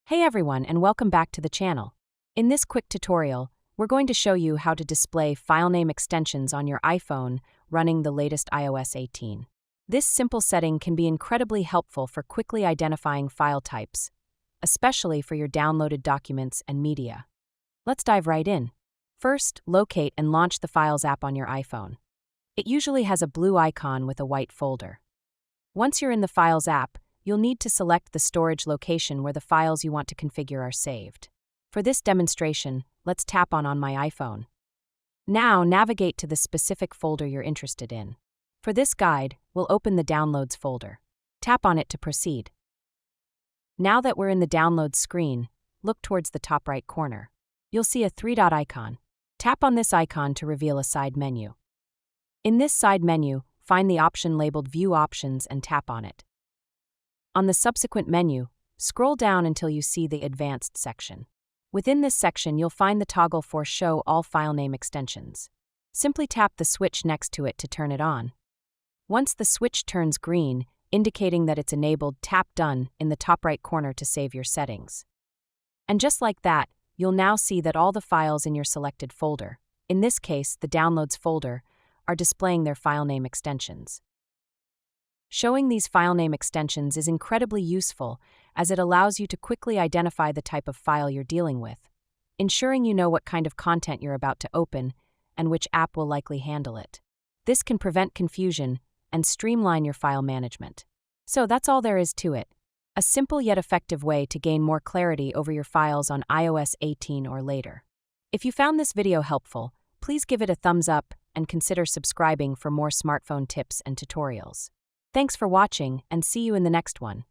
Hey everyone, and welcome back to the channel. In this quick tutorial, we're going to show you how to display Filename extensions on your iPhone running the latest iOS 18. This simple setting can be incredibly helpful for quickly identifying file types, especially for your downloaded documents and media. Let's dive right in. First, locate and launch the Files app on your iPhone. It usually has a blue icon with a white folder. Once you're in the Files app, you'll need to select the storage location where the files you want to configure are saved. For this demonstration, let's tap on My iPhone. Now, navigate to the specific folder you're interested in. For this guide, we'll open the Downloads folder. Tap on it to proceed. Now that we're in the Downloads screen, look towards the top right corner. You'll see a three-dot icon. Tap on this icon to reveal a side menu. In this side menu, find the option labeled View Options and tap on it. On the subsequent menu, scroll down until you see the Advanced section. Within this section, you'll find the toggle for Show All Filename Extensions. Simply tap the switch next to it to turn it on. Once the switch turns green, indicating that it's enabled, tap Done in the top right corner to save your settings. And just like that, you'll now see that all the files in your selected folder, in this case the Downloads folder, are displaying their filename extensions. Showing these filename extensions is incredibly useful as it allows you to quickly identify the type of file you're dealing with, ensuring you know what kind of content you're about to open and which app will likely handle it. This can prevent confusion and streamline your file management. So that's all there is to it. A simple yet effective way to gain more clarity over your files on iOS 18 or later. If you found this video helpful, please give it a thumbs up and consider subscribing for more smartphone tips and tutorials. Thanks for watching, and see you in the next one.